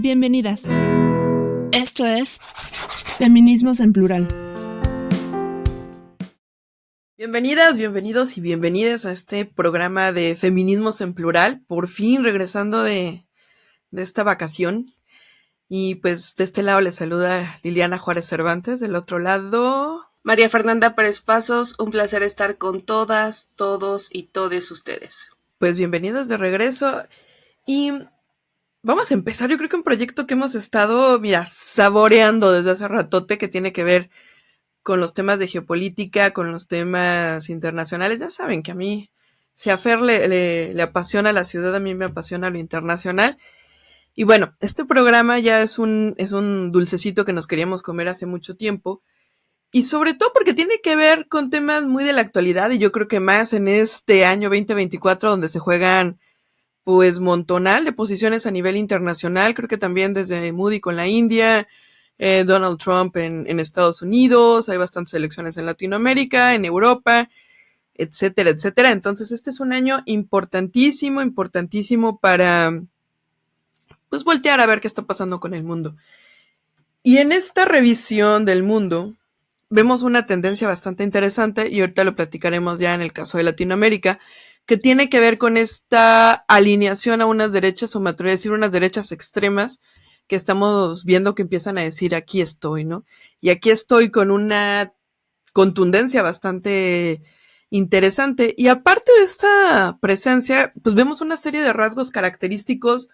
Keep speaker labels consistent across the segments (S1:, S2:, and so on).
S1: Bienvenidas. Esto es Feminismos en Plural.
S2: Bienvenidas, bienvenidos y bienvenidas a este programa de Feminismos en Plural. Por fin regresando de esta vacación. Y pues de este lado les saluda Liliana Juárez Cervantes, del otro lado
S3: María Fernanda Pérez Pasos. Un placer estar con todas, todos y todes ustedes.
S2: Pues bienvenidas de regreso. Y vamos a empezar, yo creo que un proyecto que hemos estado, saboreando desde hace ratote, que tiene que ver con los temas de geopolítica, con los temas internacionales. Ya saben que a mí, si a Fer le apasiona la ciudad, a mí me apasiona lo internacional. Y bueno, este programa ya es un dulcecito que nos queríamos comer hace mucho tiempo. Y sobre todo porque tiene que ver con temas muy de la actualidad, y yo creo que más en este año 2024, donde se juegan pues montonal de posiciones a nivel internacional. Creo que también desde Moody con la India, Donald Trump en Estados Unidos, hay bastantes elecciones en Latinoamérica, en Europa, etcétera, etcétera. Entonces este es un año importantísimo, importantísimo para pues voltear a ver qué está pasando con el mundo. Y en esta revisión del mundo vemos una tendencia bastante interesante, y ahorita lo platicaremos ya en el caso de Latinoamérica, que tiene que ver con esta alineación a unas derechas, o me atrevo a decir unas derechas extremas, que estamos viendo que empiezan a decir aquí estoy, ¿no? Y aquí estoy con una contundencia bastante interesante. Y aparte de esta presencia, pues vemos una serie de rasgos característicos,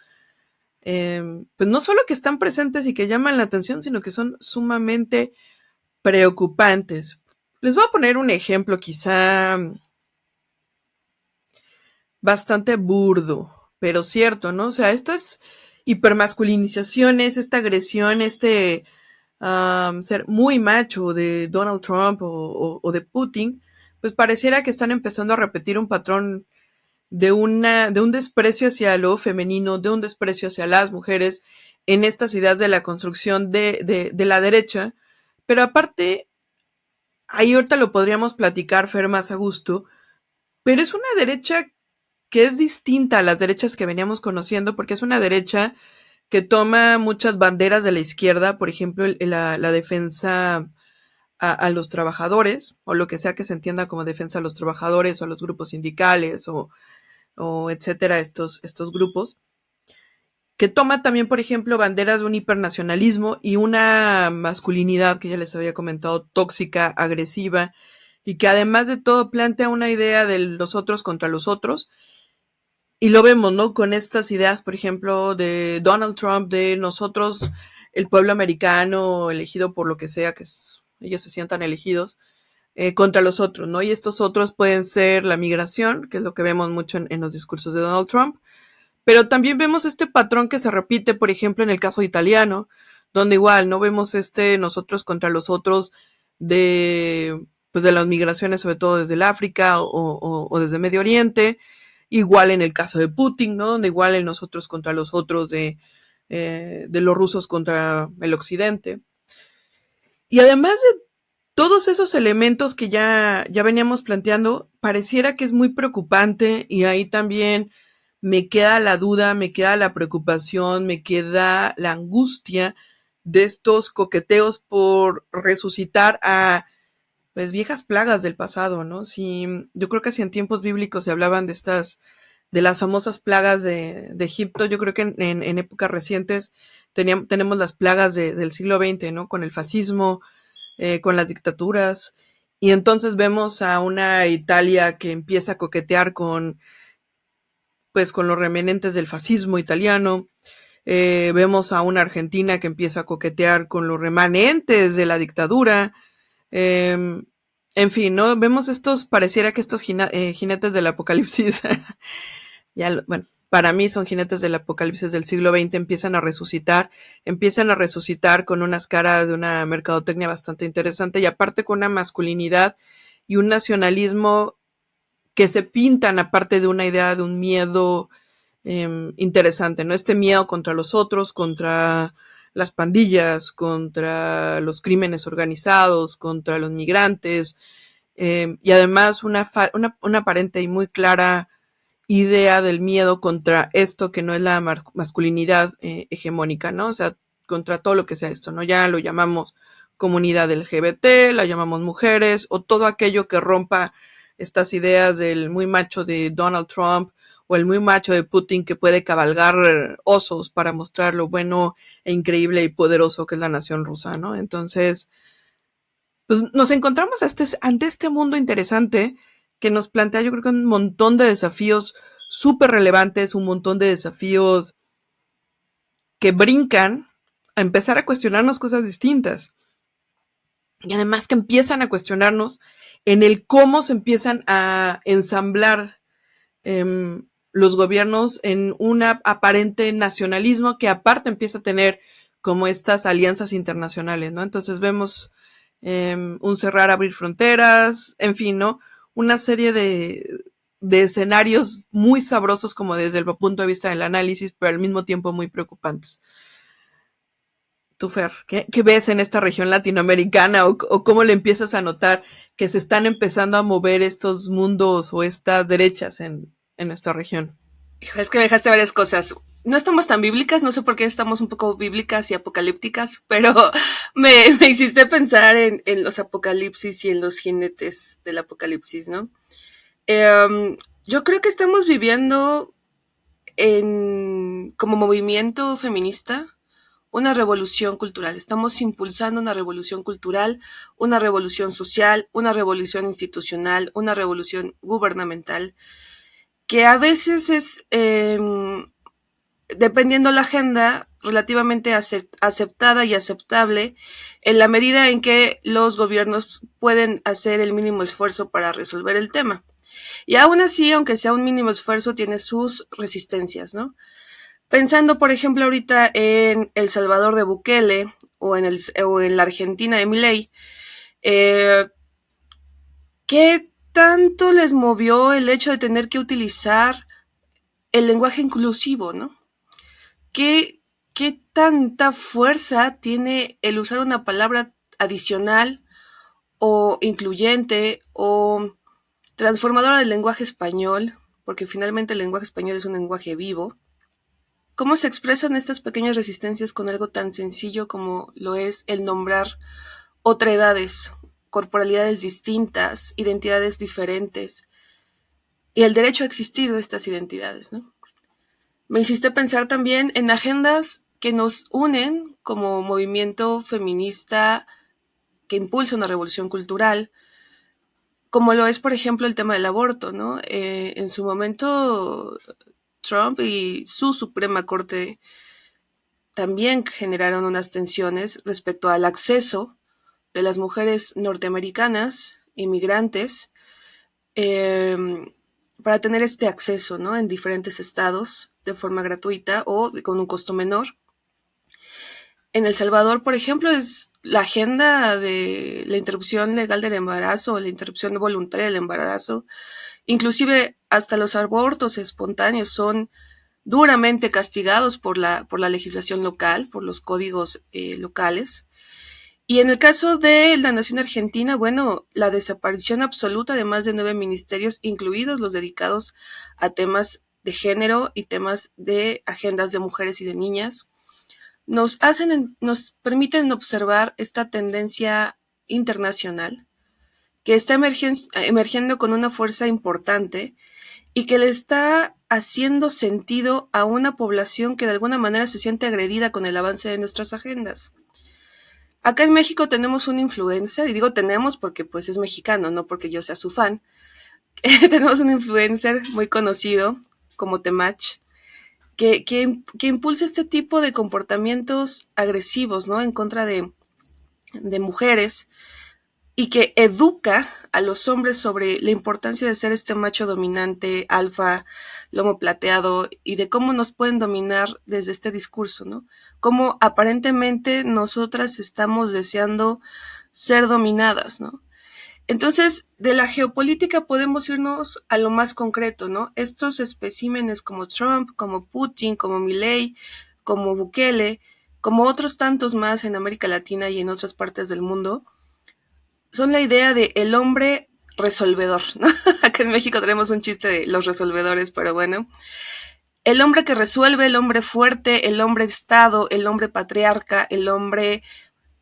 S2: pues no solo que están presentes y que llaman la atención, sino que son sumamente preocupantes. Les voy a poner un ejemplo quizá bastante burdo, pero cierto, ¿no? O sea, estas hipermasculinizaciones, esta agresión, ser muy macho de Donald Trump o de Putin, pues pareciera que están empezando a repetir un patrón de un desprecio hacia lo femenino, de un desprecio hacia las mujeres, en estas ideas de la construcción de la derecha. Pero aparte, ahí ahorita lo podríamos platicar, Fer, más a gusto, pero es una derecha que es distinta a las derechas que veníamos conociendo, porque es una derecha que toma muchas banderas de la izquierda, por ejemplo, la defensa a los trabajadores, o lo que sea que se entienda como defensa a los trabajadores, o a los grupos sindicales, o etcétera, estos grupos, que toma también, por ejemplo, banderas de un hipernacionalismo y una masculinidad que ya les había comentado, tóxica, agresiva, y que además de todo plantea una idea de los otros contra los otros. Y lo vemos, ¿no? Con estas ideas, por ejemplo, de Donald Trump, de nosotros, el pueblo americano, elegido por lo que sea, ellos se sientan elegidos, contra los otros, ¿no? Y estos otros pueden ser la migración, que es lo que vemos mucho en los discursos de Donald Trump, pero también vemos este patrón que se repite, por ejemplo, en el caso italiano, donde igual, ¿no? Vemos nosotros contra los otros pues de las migraciones, sobre todo desde el África o desde Medio Oriente. Igual en el caso de Putin, ¿no? Donde igual el nosotros contra los otros de los rusos contra el occidente. Y además de todos esos elementos que ya veníamos planteando, pareciera que es muy preocupante, y ahí también me queda la duda, me queda la preocupación, me queda la angustia de estos coqueteos por resucitar a pues viejas plagas del pasado, ¿no? Si yo creo que si en tiempos bíblicos se hablaban de las famosas plagas de Egipto, yo creo que en épocas recientes tenemos las plagas del siglo XX, ¿no? Con el fascismo, con las dictaduras, y entonces vemos a una Italia que empieza a coquetear pues con los remanentes del fascismo italiano. Vemos a una Argentina que empieza a coquetear con los remanentes de la dictadura. En fin, ¿no? Vemos pareciera que estos jinetes del apocalipsis, bueno, para mí son jinetes del apocalipsis del siglo XX, empiezan a resucitar con unas caras de una mercadotecnia bastante interesante, y aparte con una masculinidad y un nacionalismo que se pintan aparte de una idea de un miedo interesante, ¿no? Este miedo contra los otros, contra las pandillas, contra los crímenes organizados, contra los migrantes, y además una aparente y muy clara idea del miedo contra esto que no es la masculinidad hegemónica, ¿no? O sea, contra todo lo que sea esto, ¿no? Ya lo llamamos comunidad LGBT, la llamamos mujeres, o todo aquello que rompa estas ideas del muy macho de Donald Trump o el muy macho de Putin que puede cabalgar osos para mostrar lo bueno e increíble y poderoso que es la nación rusa, ¿no? Entonces, pues nos encontramos ante este mundo interesante que nos plantea, yo creo que un montón de desafíos súper relevantes, un montón de desafíos que brincan a empezar a cuestionarnos cosas distintas. Y además que empiezan a cuestionarnos en el cómo se empiezan a ensamblar los gobiernos en un aparente nacionalismo que aparte empieza a tener como estas alianzas internacionales, ¿no? Entonces vemos un cerrar, abrir fronteras, en fin, ¿no? Una serie de escenarios muy sabrosos como desde el punto de vista del análisis, pero al mismo tiempo muy preocupantes. Tú, Fer, ¿qué ves en esta región latinoamericana o cómo le empiezas a notar que se están empezando a mover estos mundos o estas derechas en nuestra región?
S3: Hijo, es que me dejaste varias cosas. No estamos tan bíblicas, no sé por qué estamos un poco bíblicas y apocalípticas, pero me hiciste pensar en los apocalipsis y en los jinetes del apocalipsis, ¿no? Yo creo que estamos viviendo como movimiento feminista una revolución cultural. Estamos impulsando una revolución cultural, una revolución social, una revolución institucional, una revolución gubernamental, que a veces es, dependiendo la agenda, relativamente aceptada y aceptable en la medida en que los gobiernos pueden hacer el mínimo esfuerzo para resolver el tema. Y aún así, aunque sea un mínimo esfuerzo, tiene sus resistencias, ¿no? Pensando, por ejemplo, ahorita en El Salvador de Bukele o en la Argentina de Milei, ¿qué tanto les movió el hecho de tener que utilizar el lenguaje inclusivo, ¿no? ¿Qué tanta fuerza tiene el usar una palabra adicional o incluyente o transformadora del lenguaje español? Porque finalmente el lenguaje español es un lenguaje vivo. ¿Cómo se expresan estas pequeñas resistencias con algo tan sencillo como lo es el nombrar otredades, corporalidades distintas, identidades diferentes y el derecho a existir de estas identidades, ¿no? Me hiciste pensar también en agendas que nos unen como movimiento feminista que impulsa una revolución cultural, como lo es, por ejemplo, el tema del aborto, ¿no? En su momento, Trump y su Suprema Corte también generaron unas tensiones respecto al acceso de las mujeres norteamericanas, inmigrantes, para tener este acceso, ¿no? En diferentes estados de forma gratuita o con un costo menor. En El Salvador, por ejemplo, es la agenda de la interrupción legal del embarazo o la interrupción voluntaria del embarazo. Inclusive hasta los abortos espontáneos son duramente castigados por la legislación local, por los códigos locales. Y en el caso de la nación argentina, bueno, la desaparición absoluta de más de 9 ministerios, incluidos los dedicados a temas de género y temas de agendas de mujeres y de niñas, nos permiten observar esta tendencia internacional que está emergiendo con una fuerza importante y que le está haciendo sentido a una población que de alguna manera se siente agredida con el avance de nuestras agendas. Acá en México tenemos un influencer, y digo tenemos porque pues es mexicano, no porque yo sea su fan. Tenemos un influencer muy conocido como Temach, que impulsa este tipo de comportamientos agresivos, ¿no? En contra de mujeres, y que educa a los hombres sobre la importancia de ser este macho dominante, alfa, lomo plateado, y de cómo nos pueden dominar desde este discurso, ¿no? Cómo aparentemente nosotras estamos deseando ser dominadas, ¿no? Entonces, de la geopolítica podemos irnos a lo más concreto, ¿no? Estos especímenes como Trump, como Putin, como Milei, como Bukele, como otros tantos más en América Latina y en otras partes del mundo, son la idea de el hombre resolvedor, ¿no? Acá en México tenemos un chiste de los resolvedores, pero bueno. El hombre que resuelve, el hombre fuerte, el hombre estado, el hombre patriarca, el hombre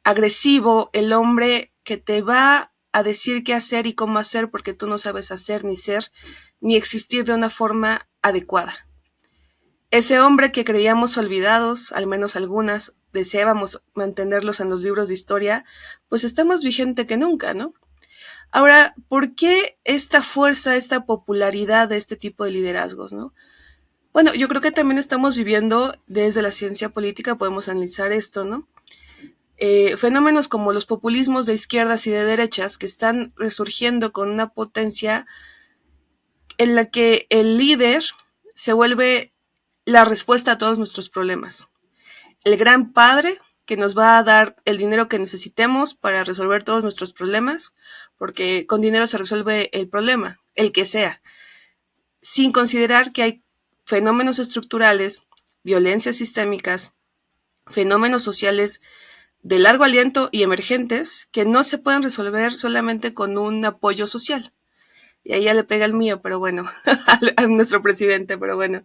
S3: agresivo, el hombre que te va a decir qué hacer y cómo hacer porque tú no sabes hacer ni ser ni existir de una forma adecuada. Ese hombre que creíamos olvidados, al menos algunas, deseábamos mantenerlos en los libros de historia, pues está más vigente que nunca, ¿no? Ahora, ¿por qué esta fuerza, esta popularidad de este tipo de liderazgos, no? Bueno, yo creo que también estamos viviendo desde la ciencia política, podemos analizar esto, ¿no? Fenómenos como los populismos de izquierdas y de derechas que están resurgiendo con una potencia en la que el líder se vuelve la respuesta a todos nuestros problemas. El gran padre que nos va a dar el dinero que necesitemos para resolver todos nuestros problemas, porque con dinero se resuelve el problema, el que sea, sin considerar que hay fenómenos estructurales, violencias sistémicas, fenómenos sociales de largo aliento y emergentes que no se pueden resolver solamente con un apoyo social. Y ahí ya le pega el mío, pero bueno, a nuestro presidente, pero bueno.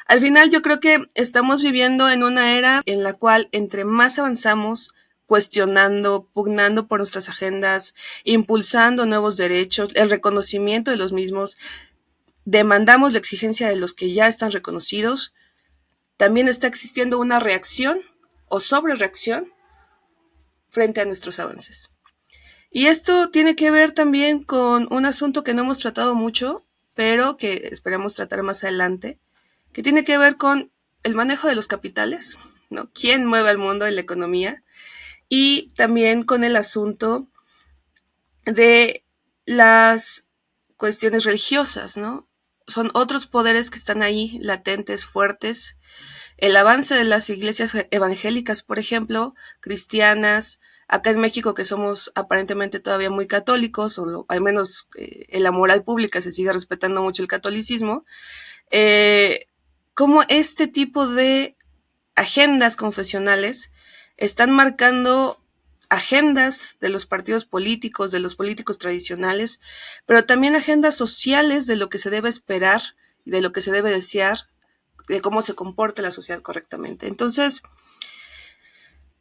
S3: Al final yo creo que estamos viviendo en una era en la cual entre más avanzamos, cuestionando, pugnando por nuestras agendas, impulsando nuevos derechos, el reconocimiento de los mismos, demandamos la exigencia de los que ya están reconocidos, también está existiendo una reacción o sobrereacción frente a nuestros avances. Y esto tiene que ver también con un asunto que no hemos tratado mucho, pero que esperamos tratar más adelante, que tiene que ver con el manejo de los capitales, ¿no? ¿Quién mueve al mundo en la economía? Y también con el asunto de las cuestiones religiosas, ¿no? Son otros poderes que están ahí, latentes, fuertes. El avance de las iglesias evangélicas, por ejemplo, cristianas, acá en México que somos aparentemente todavía muy católicos, o al menos en la moral pública se sigue respetando mucho el catolicismo, cómo este tipo de agendas confesionales están marcando agendas de los partidos políticos, de los políticos tradicionales, pero también agendas sociales de lo que se debe esperar y de lo que se debe desear, de cómo se comporta la sociedad correctamente. Entonces,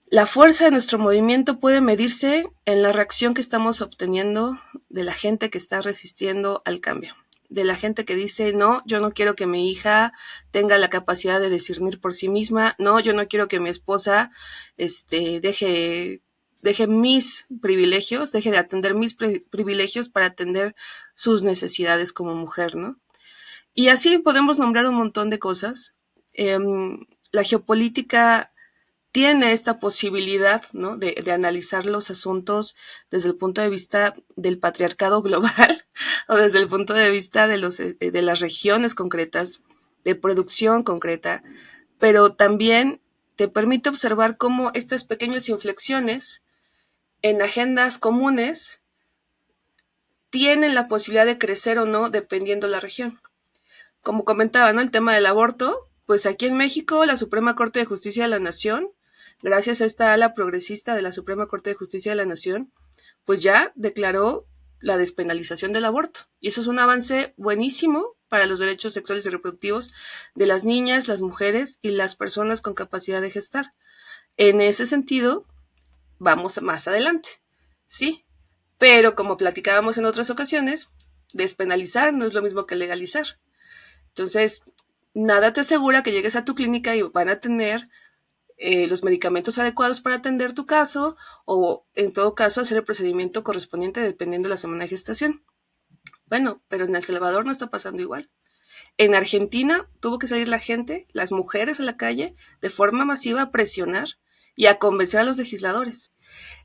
S3: la fuerza de nuestro movimiento puede medirse en la reacción que estamos obteniendo de la gente que está resistiendo al cambio, de la gente que dice, no, yo no quiero que mi hija tenga la capacidad de discernir por sí misma, no, yo no quiero que mi esposa deje mis privilegios, deje de atender mis privilegios para atender sus necesidades como mujer, ¿no? Y así podemos nombrar un montón de cosas. La geopolítica tiene esta posibilidad, ¿no? de analizar los asuntos desde el punto de vista del patriarcado global o desde el punto de vista de las regiones concretas, de producción concreta, pero también te permite observar cómo estas pequeñas inflexiones en agendas comunes tienen la posibilidad de crecer o no dependiendo de la región. Como comentaba, ¿no? El tema del aborto, pues aquí en México la Suprema Corte de Justicia de la Nación, gracias a esta ala progresista de la Suprema Corte de Justicia de la Nación, pues ya declaró la despenalización del aborto. Y eso es un avance buenísimo para los derechos sexuales y reproductivos de las niñas, las mujeres y las personas con capacidad de gestar. En ese sentido, vamos más adelante, ¿sí? Pero como platicábamos en otras ocasiones, despenalizar no es lo mismo que legalizar. Entonces, nada te asegura que llegues a tu clínica y van a tener los medicamentos adecuados para atender tu caso o, en todo caso, hacer el procedimiento correspondiente dependiendo de la semana de gestación. Bueno, pero en El Salvador no está pasando igual. En Argentina tuvo que salir la gente, las mujeres a la calle, de forma masiva a presionar y a convencer a los legisladores.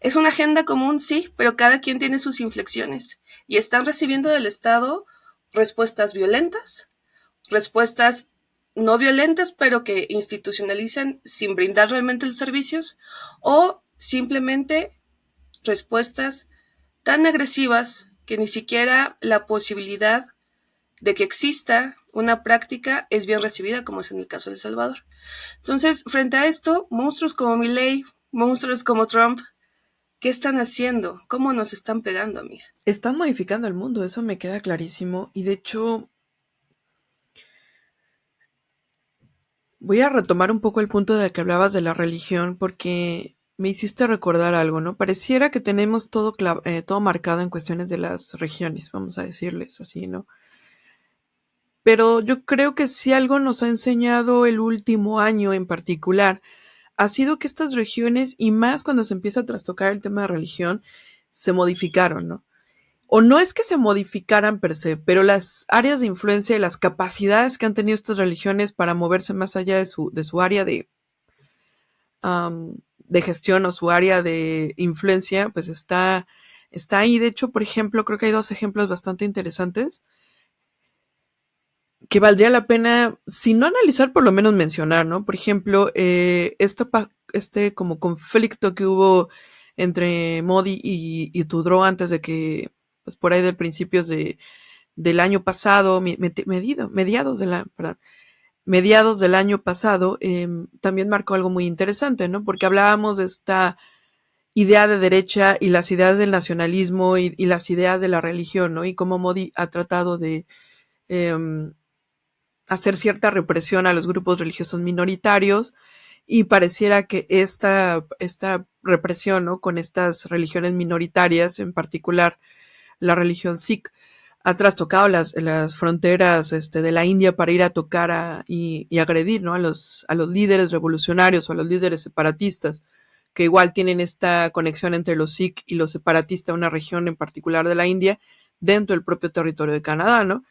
S3: Es una agenda común, sí, pero cada quien tiene sus inflexiones y están recibiendo del Estado respuestas violentas, respuestas no violentas, pero que institucionalizan sin brindar realmente los servicios, o simplemente respuestas tan agresivas que ni siquiera la posibilidad de que exista una práctica es bien recibida, como es en el caso de El Salvador. Entonces, frente a esto, monstruos como Milei, monstruos como Trump, ¿Qué están haciendo? ¿Cómo nos están pegando, amiga?
S2: Están modificando el mundo, eso me queda clarísimo. Y de hecho, voy a retomar un poco el punto de que hablabas de la religión, porque me hiciste recordar algo, ¿no? Pareciera que tenemos todo marcado en cuestiones de las regiones, vamos a decirles así, ¿no? Pero yo creo que si algo nos ha enseñado el último año en particular, ha sido que estas regiones, y más cuando se empieza a trastocar el tema de religión, se modificaron, ¿no? O no es que se modificaran per se, pero las áreas de influencia y las capacidades que han tenido estas religiones para moverse más allá de su área de gestión o su área de influencia, pues está ahí. De hecho, por ejemplo, creo que hay dos ejemplos bastante interesantes que valdría la pena, si no analizar, por lo menos mencionar, ¿no? Por ejemplo, este como conflicto que hubo entre Modi y Trudeau antes de que, pues por ahí de principios del año pasado, mediados del año pasado, también marcó algo muy interesante, ¿no? Porque hablábamos de esta idea de derecha y las ideas del nacionalismo y las ideas de la religión, ¿no? Y cómo Modi ha tratado de hacer cierta represión a los grupos religiosos minoritarios, y pareciera que esta represión, ¿no? Con estas religiones minoritarias, en particular la religión Sikh, ha trastocado las fronteras de la India para ir a tocar y agredir, ¿no? a los líderes revolucionarios o a los líderes separatistas, que igual tienen esta conexión entre los Sikh y los separatistas, una región en particular de la India, dentro del propio territorio de Canadá, ¿no?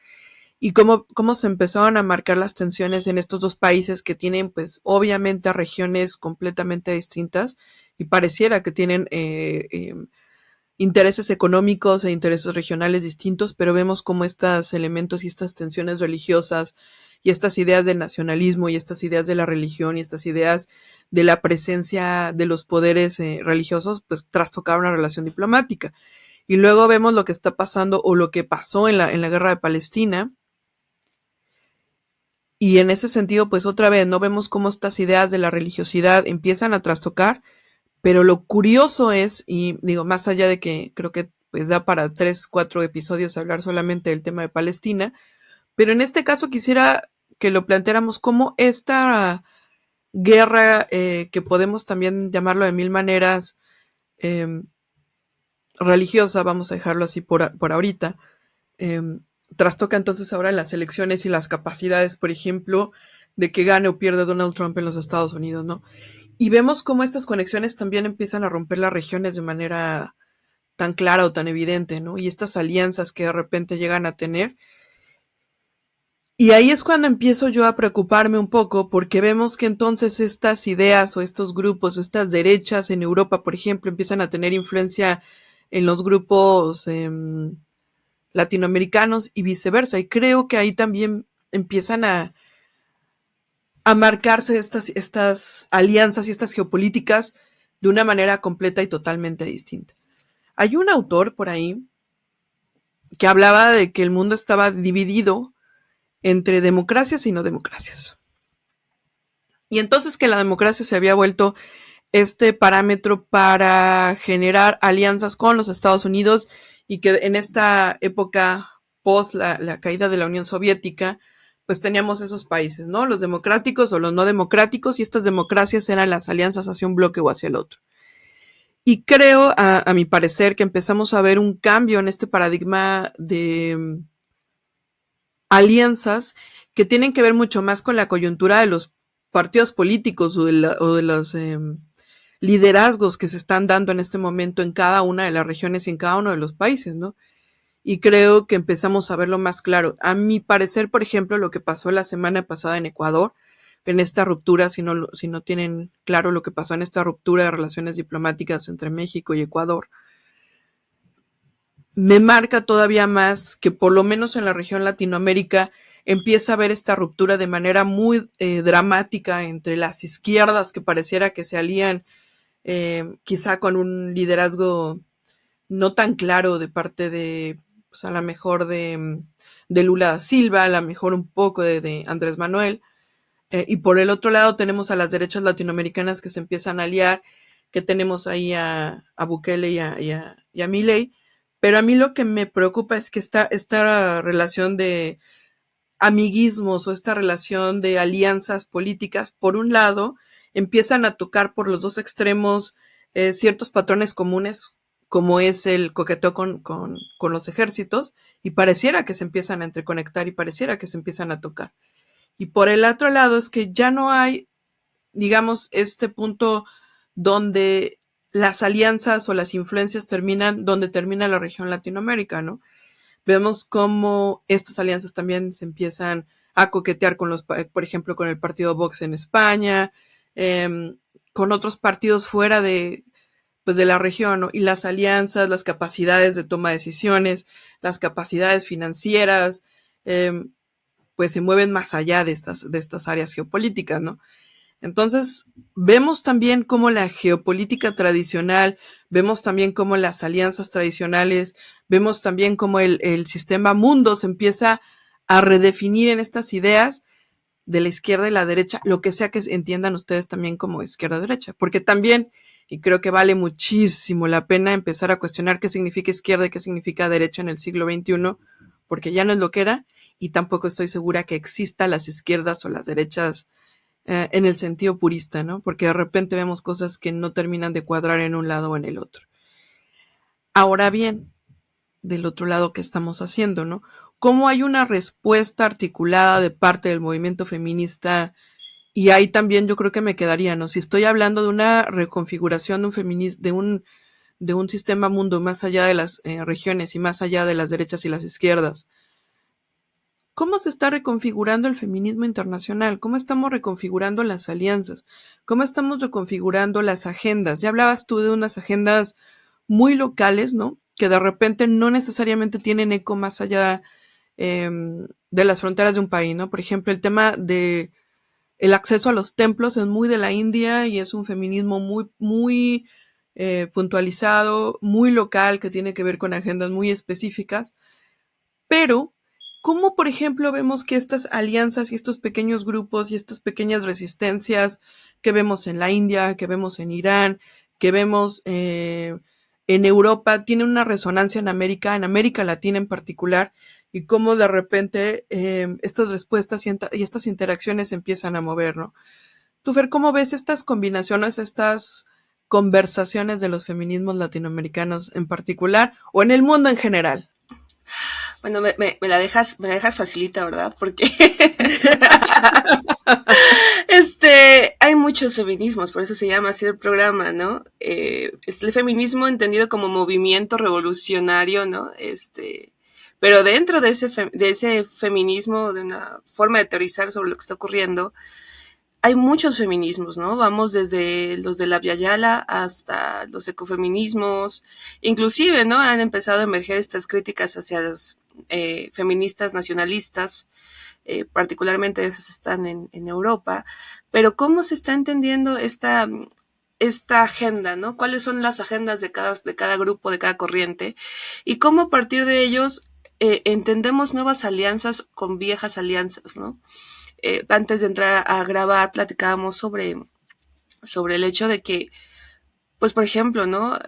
S2: Y cómo se empezaron a marcar las tensiones en estos dos países que tienen, pues, obviamente regiones completamente distintas, y pareciera que tienen intereses económicos e intereses regionales distintos, pero vemos cómo estos elementos y estas tensiones religiosas y estas ideas del nacionalismo y estas ideas de la religión y estas ideas de la presencia de los poderes religiosos, pues trastocaron la relación diplomática. Y luego vemos lo que está pasando o lo que pasó en la guerra de Palestina. Y en ese sentido, pues otra vez, no vemos cómo estas ideas de la religiosidad empiezan a trastocar, pero lo curioso es, y digo, más allá de que creo que pues da para 3, 4 episodios hablar solamente del tema de Palestina, pero en este caso quisiera que lo planteáramos como esta guerra, que podemos también llamarlo de mil maneras, eh, religiosa, vamos a dejarlo así por ahorita, eh, trastoca entonces ahora las elecciones y las capacidades, por ejemplo, de que gane o pierda Donald Trump en los Estados Unidos, ¿no? Y vemos cómo estas conexiones también empiezan a romper las regiones de manera tan clara o tan evidente, ¿no? Y estas alianzas que de repente llegan a tener. Y ahí es cuando empiezo yo a preocuparme un poco, porque vemos que entonces estas ideas o estos grupos o estas derechas en Europa, por ejemplo, empiezan a tener influencia en los grupos latinoamericanos y viceversa. Y creo que ahí también empiezan a marcarse estas alianzas y estas geopolíticas de una manera completa y totalmente distinta. Hay un autor por ahí que hablaba de que el mundo estaba dividido entre democracias y no democracias. Y entonces que la democracia se había vuelto este parámetro para generar alianzas con los Estados Unidos, y que en esta época post la caída de la Unión Soviética, pues teníamos esos países, ¿no? Los democráticos o los no democráticos, y estas democracias eran las alianzas hacia un bloque o hacia el otro. Y creo, a mi parecer, que empezamos a ver un cambio en este paradigma de alianzas que tienen que ver mucho más con la coyuntura de los partidos políticos o de los liderazgos que se están dando en este momento en cada una de las regiones y en cada uno de los países, ¿no? Y creo que empezamos a verlo más claro. A mi parecer, por ejemplo, lo que pasó la semana pasada en Ecuador, en esta ruptura, si no tienen claro lo que pasó en esta ruptura de relaciones diplomáticas entre México y Ecuador, me marca todavía más que por lo menos en la región Latinoamérica empieza a haber esta ruptura de manera muy dramática entre las izquierdas que pareciera que se alían quizá con un liderazgo no tan claro de parte de, pues a lo mejor de Lula da Silva, a lo mejor un poco de Andrés Manuel, y por el otro lado tenemos a las derechas latinoamericanas que se empiezan a aliar que tenemos ahí a Bukele y a Milei, pero a mí lo que me preocupa es que esta relación de amiguismos o esta relación de alianzas políticas, por un lado, empiezan a tocar por los dos extremos ciertos patrones comunes, como es el coqueteo con los ejércitos, y pareciera que se empiezan a interconectar y pareciera que se empiezan a tocar. Y por el otro lado es que ya no hay, digamos, este punto donde las alianzas o las influencias terminan donde termina la región Latinoamérica, ¿no? Vemos cómo estas alianzas también se empiezan a coquetear con por ejemplo, con el partido Vox en España, con otros partidos fuera pues de la región, ¿no? Y las alianzas, las capacidades de toma de decisiones, las capacidades financieras, pues se mueven más allá de estas áreas geopolíticas, ¿no? Entonces, vemos también cómo la geopolítica tradicional, vemos también cómo las alianzas tradicionales, vemos también cómo el sistema mundo se empieza a redefinir en estas ideas de la izquierda y la derecha, lo que sea que entiendan ustedes también como izquierda-derecha, porque también, y creo que vale muchísimo la pena empezar a cuestionar qué significa izquierda y qué significa derecha en el siglo XXI, porque ya no es lo que era, y tampoco estoy segura que exista las izquierdas o las derechas en el sentido purista, ¿no? Porque de repente vemos cosas que no terminan de cuadrar en un lado o en el otro. Ahora bien, del otro lado, ¿qué estamos haciendo, no? ¿Cómo hay una respuesta articulada de parte del movimiento feminista? Y ahí también yo creo que me quedaría, ¿no? Si estoy hablando de una reconfiguración de un feminismo, de un sistema mundo más allá de las regiones y más allá de las derechas y las izquierdas, ¿cómo se está reconfigurando el feminismo internacional? ¿Cómo estamos reconfigurando las alianzas? ¿Cómo estamos reconfigurando las agendas? Ya hablabas tú de unas agendas muy locales, ¿no? Que de repente no necesariamente tienen eco más allá de las fronteras de un país, ¿no? Por ejemplo, el tema de el acceso a los templos es muy de la India y es un feminismo muy puntualizado, muy local, que tiene que ver con agendas muy específicas, pero ¿cómo, por ejemplo, vemos que estas alianzas y estos pequeños grupos y estas pequeñas resistencias que vemos en la India, que vemos en Irán, que vemos en Europa, tienen una resonancia en América Latina en particular, y cómo de repente estas respuestas y estas interacciones se empiezan a mover, ¿no? Tú, Fer, ¿cómo ves estas combinaciones, estas conversaciones de los feminismos latinoamericanos en particular o en el mundo en general?
S3: Bueno, me la dejas facilita, ¿verdad? Porque hay muchos feminismos, por eso se llama así el programa, ¿no? El feminismo entendido como movimiento revolucionario, ¿no? Pero dentro de ese feminismo, de una forma de teorizar sobre lo que está ocurriendo, hay muchos feminismos, ¿no? Vamos desde los de la Via Yala hasta los ecofeminismos, inclusive, ¿no? Han empezado a emerger estas críticas hacia las feministas nacionalistas, particularmente esas están en Europa, pero ¿cómo se está entendiendo esta agenda, ¿no? ¿Cuáles son las agendas de cada grupo, de cada corriente? Y cómo a partir de ellos entendemos nuevas alianzas con viejas alianzas, ¿no? Antes de entrar a grabar platicábamos sobre el hecho de que, pues por ejemplo, ¿no?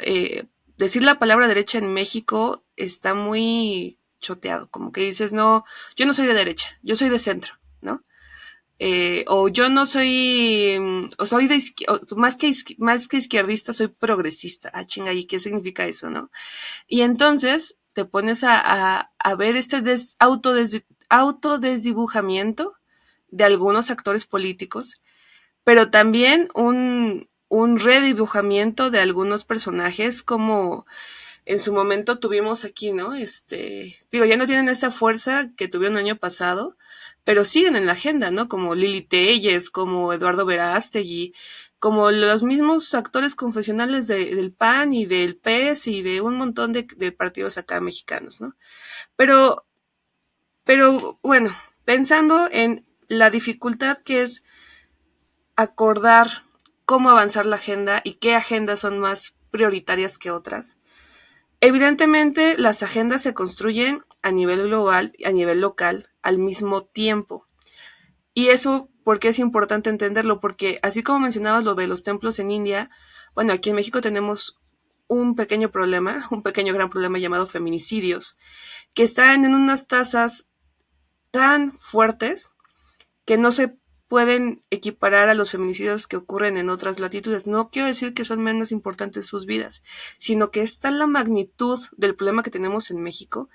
S3: Decir la palabra derecha en México está muy choteado, como que dices, no, yo no soy de derecha, yo soy de centro, ¿no? O yo no soy, o soy de más que izquierdista, soy progresista. Ah, chinga, ¿y qué significa eso, no? Y entonces te pones a ver este autodesdibujamiento de algunos actores políticos, pero también un redibujamiento de algunos personajes, como en su momento tuvimos aquí, ¿no? Ya no tienen esa fuerza que tuvieron el año pasado, pero siguen en la agenda, ¿no? Como Lili Telles, como Eduardo Verástegui, como los mismos actores confesionales del PAN y del PES y de un montón de partidos acá mexicanos, ¿no? Pero bueno, pensando en la dificultad que es acordar cómo avanzar la agenda y qué agendas son más prioritarias que otras. Evidentemente, las agendas se construyen a nivel global y a nivel local al mismo tiempo. Y eso, ¿por qué es importante entenderlo? Porque así como mencionabas lo de los templos en India, Bueno, aquí en México tenemos un pequeño problema, un pequeño gran problema llamado feminicidios, que están en unas tasas tan fuertes que no se pueden equiparar a los feminicidios que ocurren en otras latitudes. No quiero decir que son menos importantes sus vidas, sino que está la magnitud del problema que tenemos en México,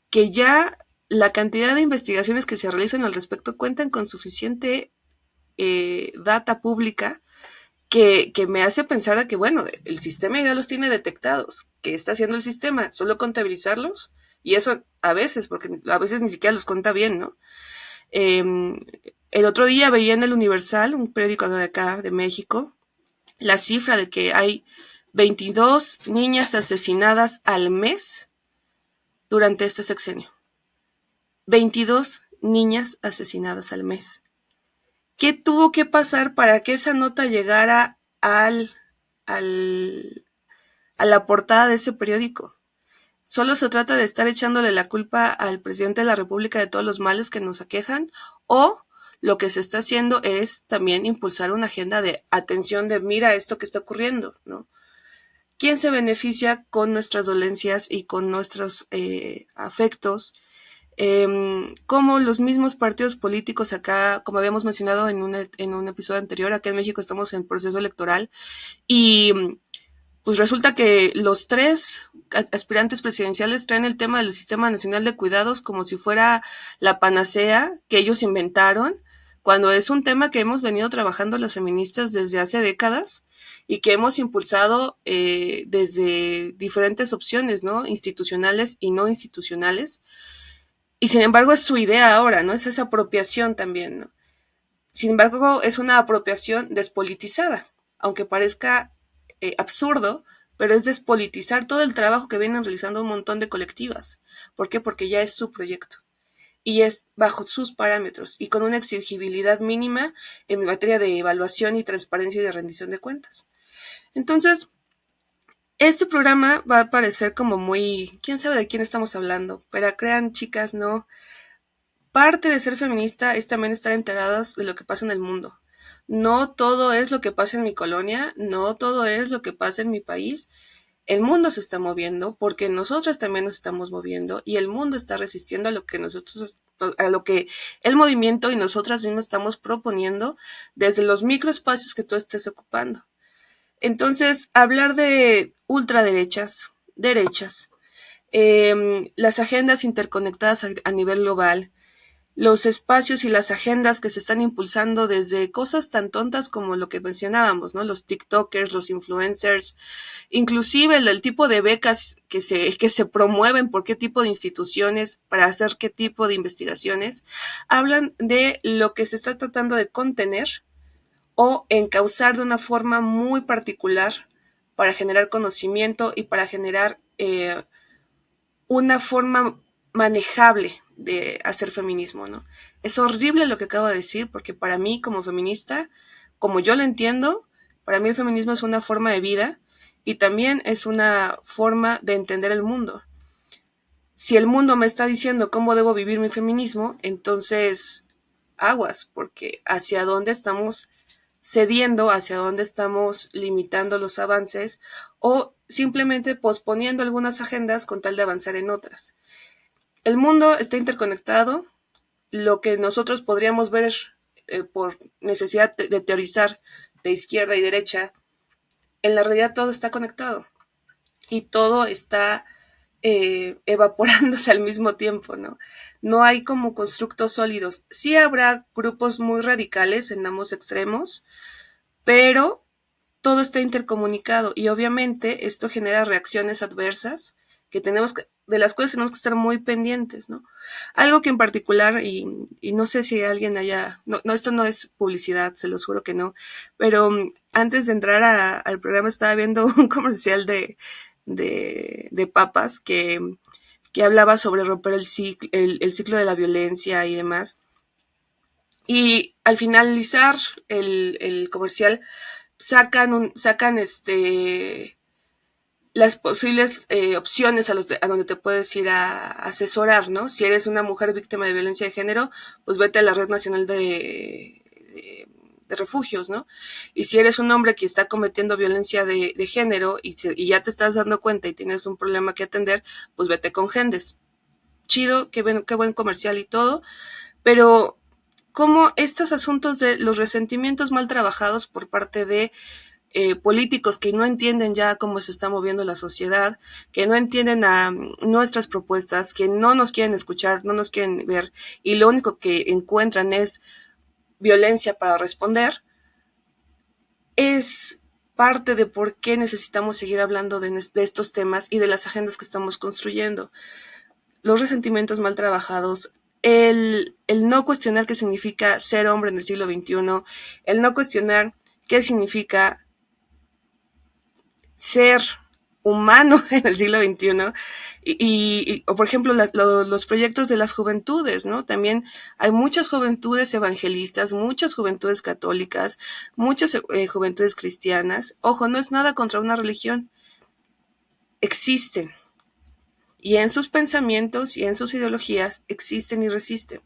S3: que ya la cantidad de investigaciones que se realizan al respecto cuentan con suficiente data pública que me hace pensar a que, bueno, el sistema ya los tiene detectados. ¿Qué está haciendo el sistema? ¿Solo contabilizarlos? Y eso a veces, porque a veces ni siquiera los cuenta bien, ¿no? El otro día veía en el Universal, un periódico de acá, de México, la cifra de que hay 22 niñas asesinadas al mes durante este sexenio. 22 niñas asesinadas al mes. ¿Qué tuvo que pasar para que esa nota llegara a la portada de ese periódico? ¿Solo se trata de estar echándole la culpa al presidente de la República de todos los males que nos aquejan? ¿O lo que se está haciendo es también impulsar una agenda de atención de mira esto que está ocurriendo, ¿no? ¿Quién se beneficia con nuestras dolencias y con nuestros afectos? Como los mismos partidos políticos acá, como habíamos mencionado en un episodio anterior, acá en México estamos en proceso electoral y pues resulta que los 3 aspirantes presidenciales traen el tema del Sistema Nacional de Cuidados como si fuera la panacea que ellos inventaron, cuando es un tema que hemos venido trabajando las feministas desde hace décadas y que hemos impulsado desde diferentes opciones, ¿no? Institucionales y no institucionales. Y sin embargo es su idea ahora, ¿no? Es esa apropiación también, ¿no? Sin embargo, es una apropiación despolitizada, aunque parezca absurdo, pero es despolitizar todo el trabajo que vienen realizando un montón de colectivas. ¿Por qué? Porque ya es su proyecto y es bajo sus parámetros y con una exigibilidad mínima en materia de evaluación y transparencia y de rendición de cuentas. Entonces, este programa va a parecer como muy, quién sabe de quién estamos hablando, pero crean, chicas, no. Parte de ser feminista es también estar enteradas de lo que pasa en el mundo. No todo es lo que pasa en mi colonia, no todo es lo que pasa en mi país. El mundo se está moviendo porque nosotras también nos estamos moviendo y el mundo está resistiendo a lo que a lo que el movimiento y nosotras mismas estamos proponiendo desde los microespacios que tú estés ocupando. Entonces, hablar de ultraderechas, derechas, las agendas interconectadas a nivel global, los espacios y las agendas que se están impulsando desde cosas tan tontas como lo que mencionábamos, ¿no? Los TikTokers, los influencers, inclusive el tipo de becas que se promueven por qué tipo de instituciones, para hacer qué tipo de investigaciones, hablan de lo que se está tratando de contener o encauzar de una forma muy particular para generar conocimiento y para generar una forma manejable de hacer feminismo, ¿no? Es horrible lo que acabo de decir, porque para mí como feminista, como yo lo entiendo, para mí el feminismo es una forma de vida y también es una forma de entender el mundo. Si el mundo me está diciendo cómo debo vivir mi feminismo, entonces aguas, porque hacia dónde estamos cediendo, hacia dónde estamos limitando los avances o simplemente posponiendo algunas agendas con tal de avanzar en otras. El mundo está interconectado. Lo que nosotros podríamos ver por necesidad de teorizar de izquierda y derecha, en la realidad todo está conectado y todo está evaporándose al mismo tiempo, ¿no? No hay como constructos sólidos. Sí habrá grupos muy radicales en ambos extremos, pero todo está intercomunicado y obviamente esto genera reacciones adversas de las cuales tenemos que estar muy pendientes, ¿no? Algo que en particular, y no sé si alguien no, esto no es publicidad, se los juro que no, pero antes de entrar al programa estaba viendo un comercial de papas que hablaba sobre romper el ciclo de la violencia y demás. Y al finalizar el comercial, sacan las posibles opciones a donde te puedes ir a asesorar, ¿no? Si eres una mujer víctima de violencia de género, pues vete a la Red Nacional de refugios, ¿no? Y si eres un hombre que está cometiendo violencia de género y ya te estás dando cuenta y tienes un problema que atender, pues vete con Gendes. Chido, qué buen comercial y todo, pero como estos asuntos de los resentimientos mal trabajados por parte de políticos que no entienden ya cómo se está moviendo la sociedad, que no entienden a nuestras propuestas, que no nos quieren escuchar, no nos quieren ver, y lo único que encuentran es violencia para responder, es parte de por qué necesitamos seguir hablando de estos temas y de las agendas que estamos construyendo. Los resentimientos mal trabajados, el no cuestionar qué significa ser hombre en el siglo XXI, el no cuestionar qué significa ser humano en el siglo XXI, o por ejemplo los proyectos de las juventudes, ¿no? También hay muchas juventudes evangelistas, muchas juventudes católicas, muchas juventudes cristianas. Ojo, no es nada contra una religión, existen, y en sus pensamientos y en sus ideologías existen y resisten.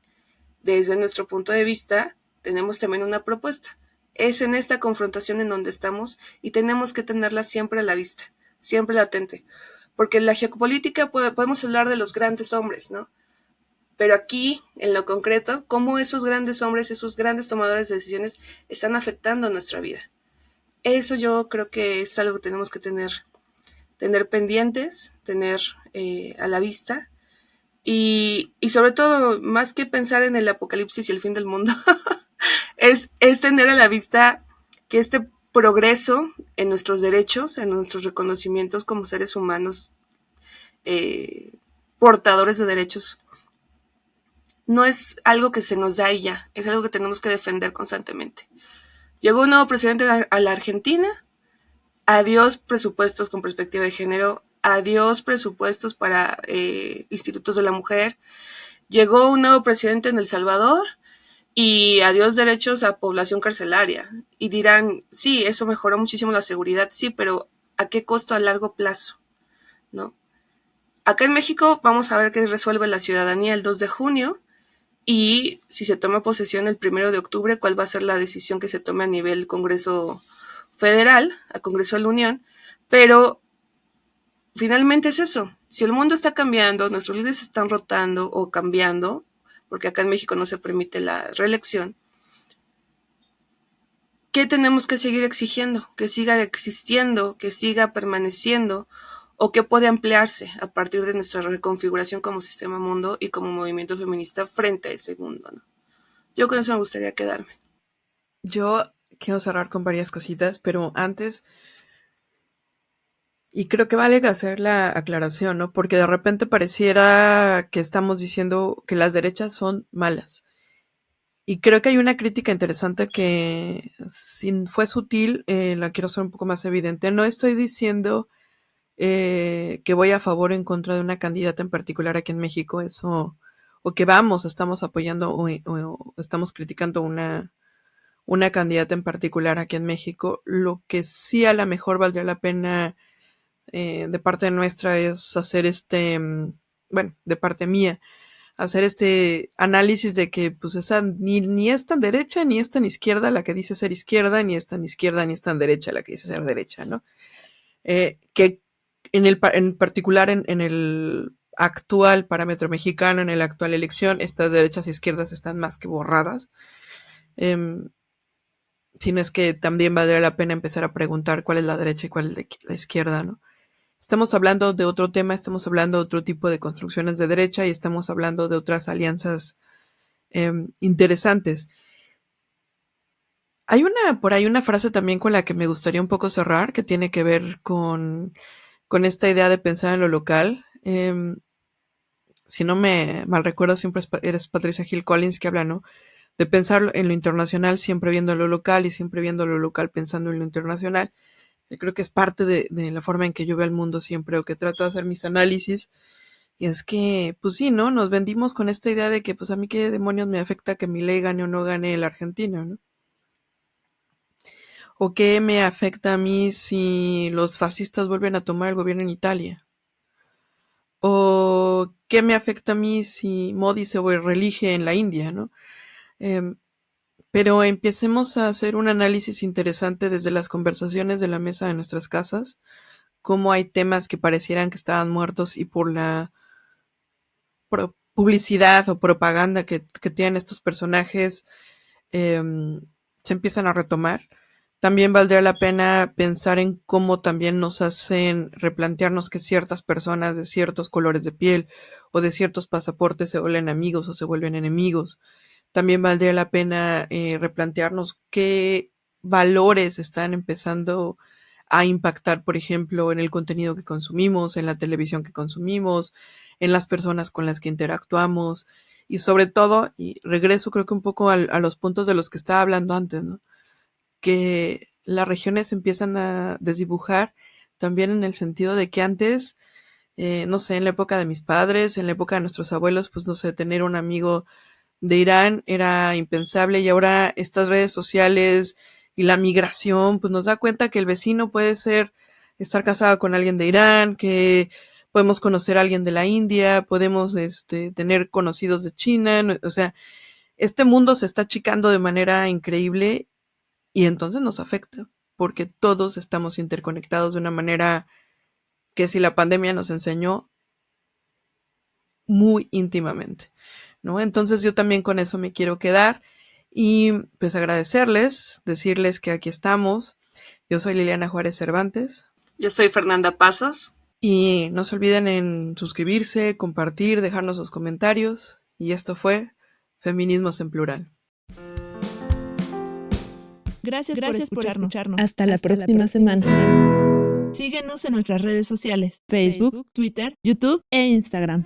S3: Desde nuestro punto de vista, tenemos también una propuesta. Es en esta confrontación en donde estamos y tenemos que tenerla siempre a la vista, siempre latente. Porque en la geopolítica podemos hablar de los grandes hombres, ¿no? Pero aquí, en lo concreto, cómo esos grandes hombres, esos grandes tomadores de decisiones están afectando nuestra vida. Eso yo creo que es algo que tenemos que tener pendientes, tener a la vista. Y sobre todo, más que pensar en el apocalipsis y el fin del mundo, es tener a la vista que este progreso en nuestros derechos, en nuestros reconocimientos como seres humanos portadores de derechos, no es algo que se nos da y ya, es algo que tenemos que defender constantemente. Llegó un nuevo presidente a la Argentina, adiós presupuestos con perspectiva de género, adiós presupuestos para institutos de la mujer. Llegó un nuevo presidente en El Salvador y adiós derechos a población carcelaria. Y dirán, sí, eso mejoró muchísimo la seguridad, sí, pero ¿a qué costo a largo plazo? ¿No? Acá en México vamos a ver qué resuelve la ciudadanía el 2 de junio y si se toma posesión el 1 de octubre, cuál va a ser la decisión que se tome a nivel Congreso Federal, a Congreso de la Unión, pero finalmente es eso. Si el mundo está cambiando, nuestros líderes están rotando o cambiando, porque acá en México no se permite la reelección, ¿qué tenemos que seguir exigiendo? Que siga existiendo, que siga permaneciendo, o que puede ampliarse a partir de nuestra reconfiguración como sistema mundo y como movimiento feminista frente a ese mundo, ¿no? Yo con eso me gustaría quedarme.
S2: Yo quiero cerrar con varias cositas, pero antes, y creo que vale hacer la aclaración, ¿no? Porque de repente pareciera que estamos diciendo que las derechas son malas. Y creo que hay una crítica interesante que, si fue sutil, la quiero hacer un poco más evidente. No estoy diciendo que voy a favor o en contra de una candidata en particular aquí en México, eso, o que estamos apoyando o estamos criticando una candidata en particular aquí en México. Lo que sí a lo mejor valdría la pena de parte nuestra es hacer bueno, de parte mía, hacer este análisis de que pues esa ni es tan derecha ni es tan izquierda la que dice ser izquierda, ni es tan izquierda ni es tan derecha la que dice ser derecha, ¿no? Que en particular en el actual parámetro mexicano, en la actual elección, estas derechas e izquierdas están más que borradas. Sino es que también valdría la pena empezar a preguntar cuál es la derecha y cuál es la izquierda, ¿no? Estamos hablando de otro tema, estamos hablando de otro tipo de construcciones de derecha y estamos hablando de otras alianzas interesantes. Hay por ahí una frase también con la que me gustaría un poco cerrar, que tiene que ver con esta idea de pensar en lo local. Si no me mal recuerdo, siempre eres Patricia Hill Collins que habla, ¿no? De pensar en lo internacional, siempre viendo lo local y siempre viendo lo local pensando en lo internacional. Yo creo que es parte de la forma en que yo veo el mundo siempre, o que trato de hacer mis análisis. Y es que, pues sí, ¿no? Nos vendimos con esta idea de que, pues a mí qué demonios me afecta que Milei gane o no gane el argentino, ¿no? ¿O qué me afecta a mí si los fascistas vuelven a tomar el gobierno en Italia? ¿O qué me afecta a mí si Modi se reelige en la India, ¿no? pero empecemos a hacer un análisis interesante desde las conversaciones de la mesa de nuestras casas, cómo hay temas que parecieran que estaban muertos y por la publicidad o propaganda que tienen estos personajes se empiezan a retomar. También valdría la pena pensar en cómo también nos hacen replantearnos que ciertas personas de ciertos colores de piel o de ciertos pasaportes se vuelven amigos o se vuelven enemigos. También valdría la pena replantearnos qué valores están empezando a impactar, por ejemplo, en el contenido que consumimos, en la televisión que consumimos, en las personas con las que interactuamos y sobre todo, y regreso creo que un poco a los puntos de los que estaba hablando antes, ¿no? Que las regiones empiezan a desdibujar también en el sentido de que antes, no sé, en la época de mis padres, en la época de nuestros abuelos, pues no sé, tener un amigo de Irán era impensable y ahora estas redes sociales y la migración, pues nos da cuenta que el vecino puede estar casado con alguien de Irán, que podemos conocer a alguien de la India, podemos tener conocidos de China, o sea, este mundo se está achicando de manera increíble y entonces nos afecta, porque todos estamos interconectados de una manera que si la pandemia nos enseñó muy íntimamente, ¿no? Entonces yo también con eso me quiero quedar y pues agradecerles, decirles que aquí estamos. Yo soy Liliana Juárez Cervantes.
S3: Yo soy Fernanda Pasos.
S2: Y no se olviden en suscribirse, compartir, dejarnos sus comentarios. Y esto fue Feminismos en Plural.
S1: Gracias por escucharnos.
S4: Hasta la próxima semana.
S1: Síguenos en nuestras redes sociales, Facebook, Twitter, YouTube e Instagram.